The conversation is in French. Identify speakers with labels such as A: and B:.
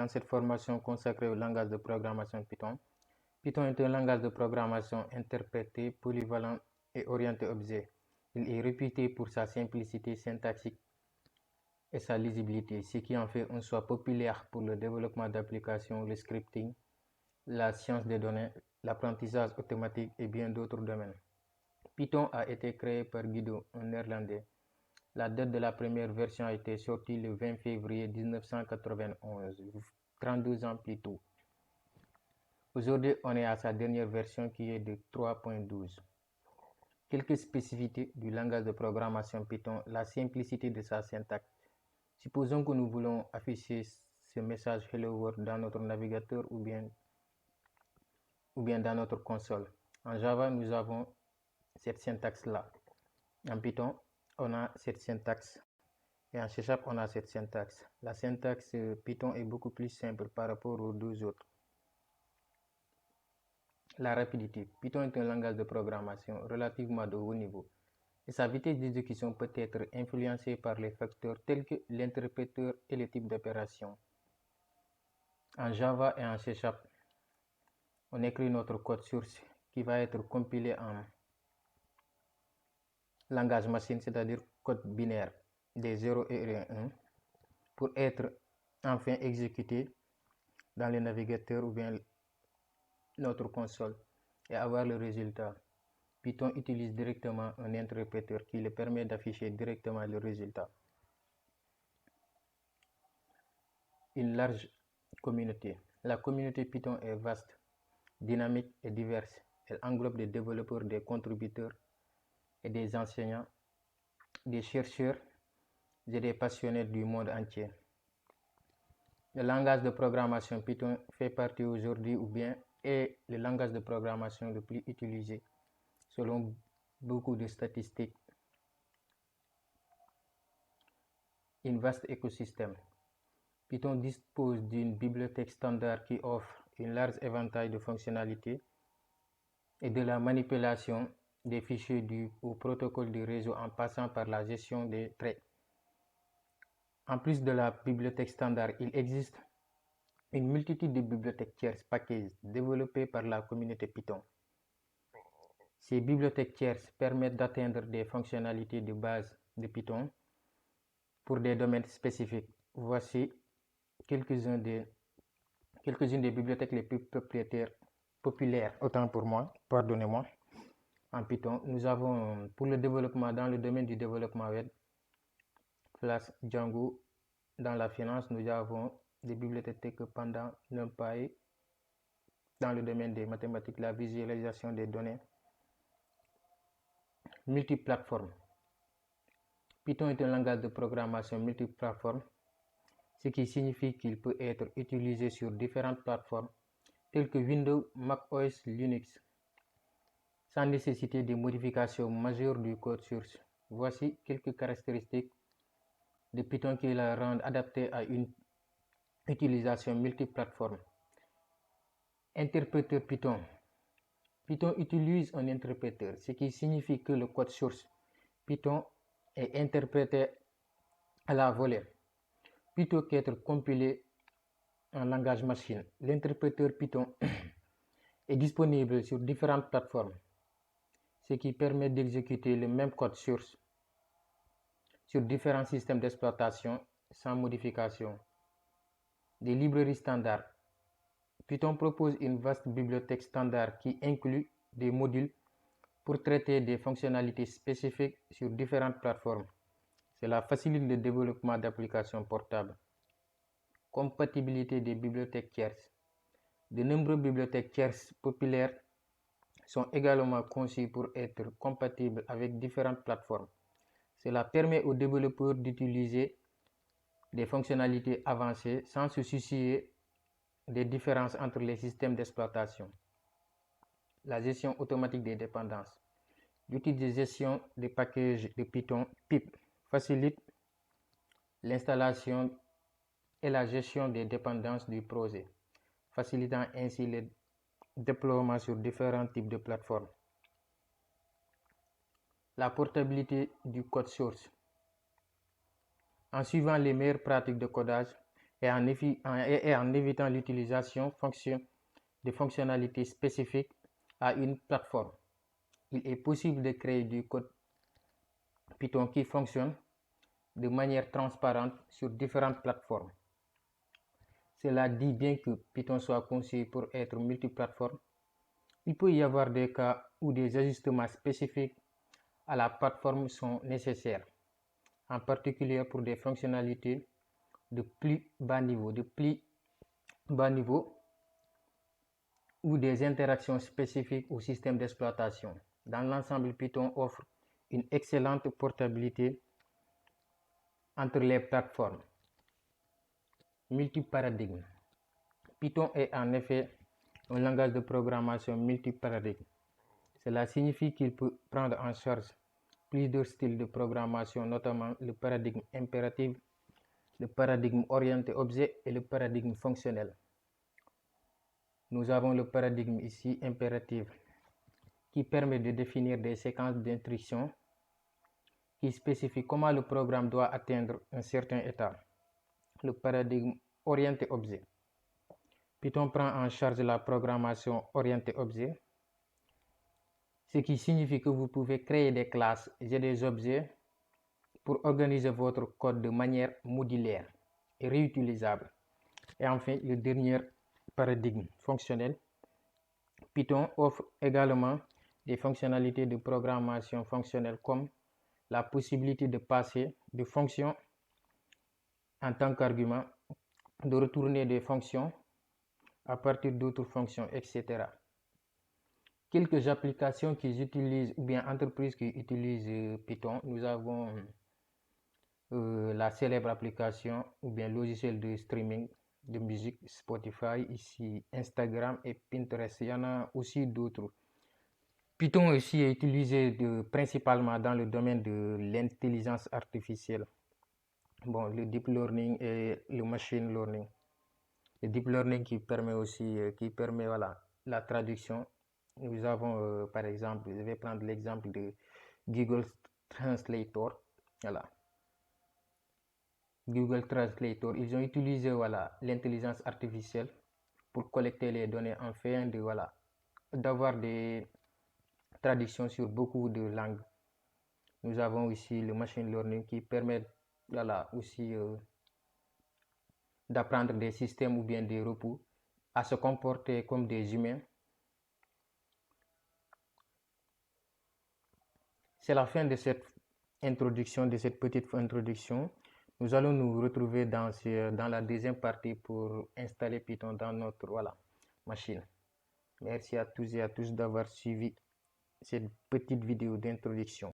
A: dans cette formation consacrée au langage de programmation Python. Python est un langage de programmation interprété, polyvalent et orienté objet. Il est réputé pour sa simplicité syntaxique et sa lisibilité, ce qui en fait un choix populaire pour le développement d'applications, le scripting, la science des données, l'apprentissage automatique et bien d'autres domaines. Python a été créé par Guido, un néerlandais. La date de la première version a été sortie le 20 février 1991, 32 ans plus tôt. Aujourd'hui, on est à sa dernière version qui est de 3.12. Quelques spécificités du langage de programmation Python, la simplicité de sa syntaxe. Supposons que nous voulons afficher ce message Hello World dans notre navigateur ou bien dans notre console. En Java, nous avons cette syntaxe-là. En Python, on a cette syntaxe. Et en C#, on a cette syntaxe. La syntaxe Python est beaucoup plus simple par rapport aux deux autres. La rapidité. Python est un langage de programmation relativement de haut niveau. Et sa vitesse d'exécution peut être influencée par les facteurs tels que l'interpréteur et le type d'opération. En Java et en C#, on écrit notre code source qui va être compilé en langage machine, c'est-à-dire code binaire des 0 et 1, pour être enfin exécuté dans le navigateur ou bien notre console et avoir le résultat. Python utilise directement un interpréteur qui le permet d'afficher directement le résultat. Une large communauté. La communauté Python est vaste, dynamique et diverse. Elle englobe des développeurs, des contributeurs et des enseignants, des chercheurs et des passionnés du monde entier. Le langage de programmation Python fait partie aujourd'hui ou bien est le langage de programmation le plus utilisé selon beaucoup de statistiques. Un vaste écosystème. Python dispose d'une bibliothèque standard qui offre un large éventail de fonctionnalités et de la manipulation des fichiers au protocole du réseau en passant par la gestion des traits. En plus de la bibliothèque standard, il existe une multitude de bibliothèques tierces packages développées par la communauté Python. Ces bibliothèques tierces permettent d'atteindre des fonctionnalités de base de Python pour des domaines spécifiques. Voici quelques-unes des bibliothèques les plus populaires, autant pour moi, pardonnez-moi, en Python. Nous avons pour le développement, dans le domaine du développement web, Flask, Django. Dans la finance, nous avons des bibliothèques Pandas, NumPy. Dans le domaine des mathématiques, la visualisation des données. Multiplateforme. Python est un langage de programmation multiplateforme, ce qui signifie qu'il peut être utilisé sur différentes plateformes telles que Windows, Mac OS, Linux, sans nécessiter de modifications majeures du code source. Voici quelques caractéristiques de Python qui la rendent adaptée à une utilisation multiplateforme. Interpréteur Python. Python utilise un interpréteur, ce qui signifie que le code source Python est interprété à la volée, plutôt qu'être compilé en langage machine. L'interpréteur Python est disponible sur différentes plateformes, ce qui permet d'exécuter le même code source sur différents systèmes d'exploitation sans modification. Des librairies standards. Python propose une vaste bibliothèque standard qui inclut des modules pour traiter des fonctionnalités spécifiques sur différentes plateformes. Cela facilite le développement d'applications portables. Compatibilité des bibliothèques tierces. De nombreuses bibliothèques tierces populaires sont également conçues pour être compatibles avec différentes plateformes. Cela permet aux développeurs d'utiliser des fonctionnalités avancées sans se soucier des différences entre les systèmes d'exploitation. La gestion automatique des dépendances. L'outil de gestion des packages de Python, pip, facilite l'installation et la gestion des dépendances du projet, facilitant ainsi le déploiement sur différents types de plateformes. La portabilité du code source. En suivant les meilleures pratiques de codage, et en évitant l'utilisation de fonctionnalités spécifiques à une plateforme. Il est possible de créer du code Python qui fonctionne de manière transparente sur différentes plateformes. Cela dit bien que Python soit conçu pour être multiplateforme, il peut y avoir des cas où des ajustements spécifiques à la plateforme sont nécessaires, en particulier pour des fonctionnalités de plus bas niveau ou des interactions spécifiques au système d'exploitation. Dans l'ensemble, Python offre une excellente portabilité entre les plateformes. Multiparadigme. Python est en effet un langage de programmation multiparadigme. Cela signifie qu'il peut prendre en charge plusieurs styles de programmation, notamment le paradigme impératif, le paradigme orienté objet et le paradigme fonctionnel. Nous avons le paradigme ici impératif qui permet de définir des séquences d'instructions qui spécifient comment le programme doit atteindre un certain état. Le paradigme orienté objet. Python prend en charge la programmation orientée objet, ce qui signifie que vous pouvez créer des classes et des objets pour organiser votre code de manière modulaire et réutilisable. Et enfin, le dernier paradigme fonctionnel. Python offre également des fonctionnalités de programmation fonctionnelle comme la possibilité de passer de fonctions en tant qu'argument, de retourner des fonctions à partir d'autres fonctions, etc. Quelques applications qui utilisent, ou bien entreprises qui utilisent Python, nous avons la célèbre application ou bien logiciel de streaming de musique Spotify, ici Instagram et Pinterest. Il y en a aussi d'autres. Python aussi est utilisé principalement dans le domaine de l'intelligence artificielle. Bon, le deep learning et le machine learning. Le deep learning qui permet aussi voilà, la traduction. Nous avons par exemple, je vais prendre l'exemple de Google Translator. Voilà. Google Translator, ils ont utilisé voilà, l'intelligence artificielle pour collecter les données afin de voilà, d'avoir des traductions sur beaucoup de langues. Nous avons ici le machine learning qui permet voilà, aussi d'apprendre des systèmes ou bien des robots à se comporter comme des humains. C'est la fin de cette introduction, de cette petite introduction. Nous allons nous retrouver dans la deuxième partie pour installer Python dans notre voilà, machine. Merci à tous et à tous d'avoir suivi cette petite vidéo d'introduction.